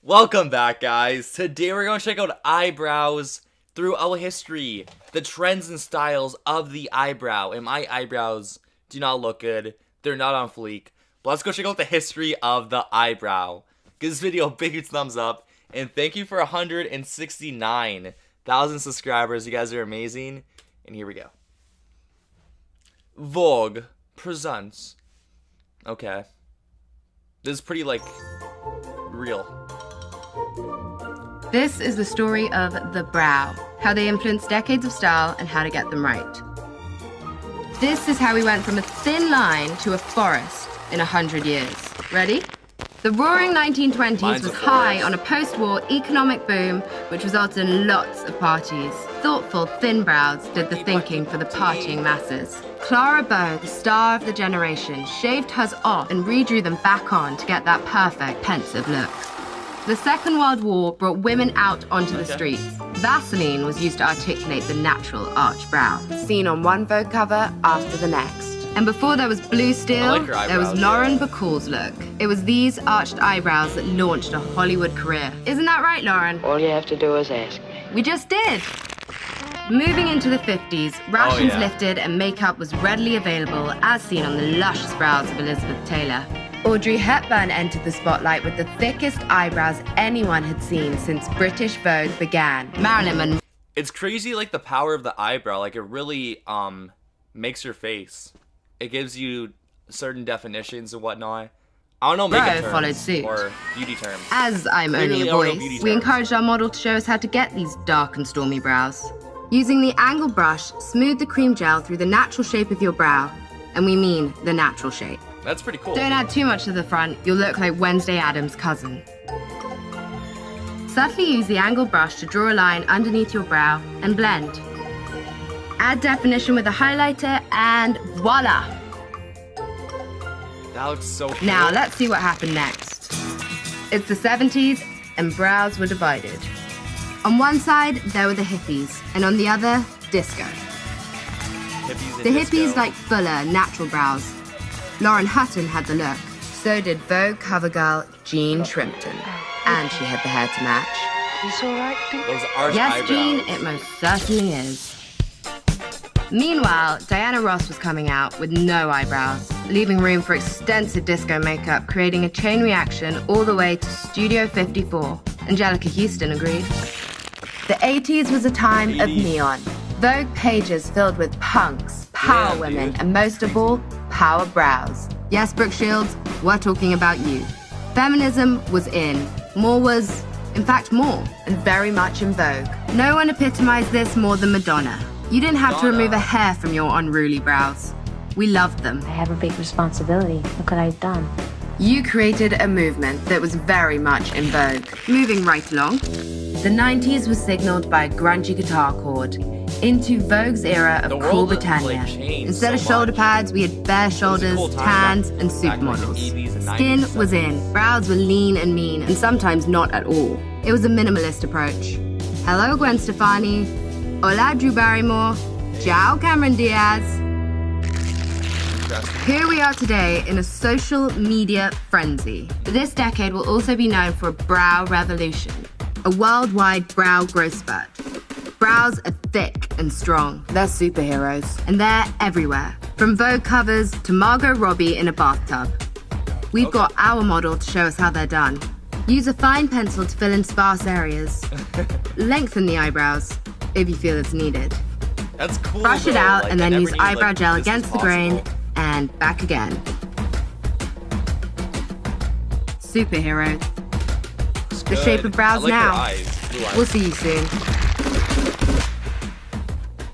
Welcome back, guys. Today we're going to check out eyebrows through our history, the trends and styles of the eyebrow. And my eyebrows do not look good. They're not on fleek. But let's go check out the history of the eyebrow. Give this video a big thumbs up. And thank you for 169,000 subscribers. You guys are amazing. And here we go. Vogue presents. Okay. This is pretty, like, real. This is the story of the brow, how they influenced decades of style and how to get them right. This is how we went from a thin line to a forest in 100 years. Ready? The roaring 1920s was high on a post-war economic boom, which resulted in lots of parties. Thoughtful, thin brows did the thinking for the partying masses. Clara Bow, the star of the generation, shaved hers off and redrew them back on to get that perfect, pensive look. The Second World War brought women out onto the streets. Vaseline was used to articulate the natural arched brow, seen on one Vogue cover after the next. And before there was Blue Steel, there was Lauren Bacall's look. It was these arched eyebrows that launched a Hollywood career. Isn't that right, Lauren? All you have to do is ask me. We just did! Moving into the 50s, rations lifted and makeup was readily available, as seen on the luscious brows of Elizabeth Taylor. Audrey Hepburn entered the spotlight with the thickest eyebrows anyone had seen since British Vogue began. Marilyn Monroe. It's crazy, like, the power of the eyebrow. Like, it really, makes your face. It gives you certain definitions and whatnot. I don't know makeup terms followed suit. Or beauty terms. As I'm only a voice, we encouraged our model to show us how to get these dark and stormy brows. Using the angle brush, smooth the cream gel through the natural shape of your brow. And we mean the natural shape. That's pretty cool. Don't add too much to the front, you'll look like Wednesday Addams' cousin. Subtly use the angle brush to draw a line underneath your brow and blend. Add definition with a highlighter and voila! That looks so cool. Now let's see what happened next. It's the 70s and brows were divided. On one side, there were the hippies, and on the other, disco. The hippies liked fuller, natural brows. Lauren Hutton had the look. So did Vogue cover girl Jean Shrimpton. And she had the hair to match. He's all right, Those arched yes, eyebrows. Jean, it most certainly is. Meanwhile, Diana Ross was coming out with no eyebrows, leaving room for extensive disco makeup, creating a chain reaction all the way to Studio 54. Angelica Houston agreed. The 80s was a time of neon. Vogue pages filled with punks, power women, and most of all, power brows. Yes, Brooke Shields, we're talking about you. Feminism was in. More was, in fact, more, and very much in vogue. No one epitomized this more than Madonna. You didn't have to remove a hair from your unruly brows. We loved them. I have a big responsibility. Look what I've done. You created a movement that was very much in vogue. Moving right along, the 90s was signaled by a grungy guitar chord into Vogue's era of cool Britannia. Instead of shoulder pads, we had bare shoulders, tans, and supermodels. Skin was in, brows were lean and mean, and sometimes not at all. It was a minimalist approach. Hello, Gwen Stefani. Hola, Drew Barrymore. Ciao, Cameron Diaz. Here we are today in a social media frenzy. This decade will also be known for a brow revolution, a worldwide brow growth spurt. Brows are thick and strong. They're superheroes, and they're everywhere. From Vogue covers to Margot Robbie in a bathtub. We've got our model to show us how they're done. Use a fine pencil to fill in sparse areas. Lengthen the eyebrows if you feel it's needed. That's cool. Brush it out like, and then use eyebrow like, gel against the grain and back again. Superhero. The shape of brows like now. Blue eyes. We'll see you soon.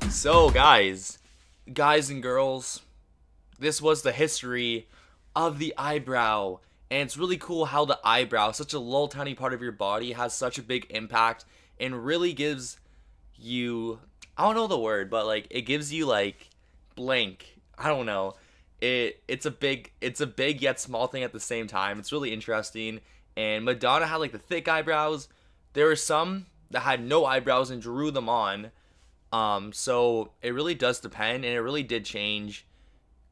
So, guys and girls, this was the history of the eyebrow. And it's really cool how the eyebrow, such a little tiny part of your body, has such a big impact and really gives you, I don't know the word, but like it gives you like blank. I don't know. It's a big yet small thing at the same time. It's really interesting. And Madonna had like the thick eyebrows. There were some that had no eyebrows and drew them on. So it really does depend, and it really did change.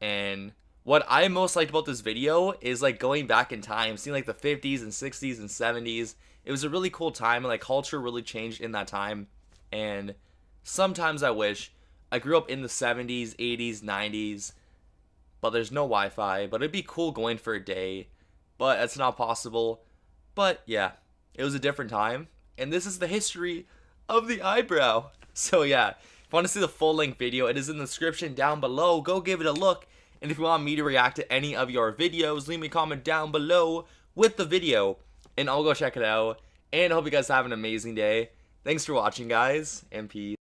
And what I most liked about this video is like going back in time, seeing like the 50s and 60s and 70s it was a really cool time, and like culture really changed in that time. And sometimes I wish I grew up in the 70s, 80s, 90s, but there's no Wi-Fi. But it'd be cool going for a day, but it's not possible. But yeah, it was a different time, and this is the history of the eyebrow. So yeah, if you want to see the full-length video, it is in the description down below. Go give it a look. And if you want me to react to any of your videos, leave me a comment down below with the video, and I'll go check it out. And I hope you guys have an amazing day. Thanks for watching, guys, and peace.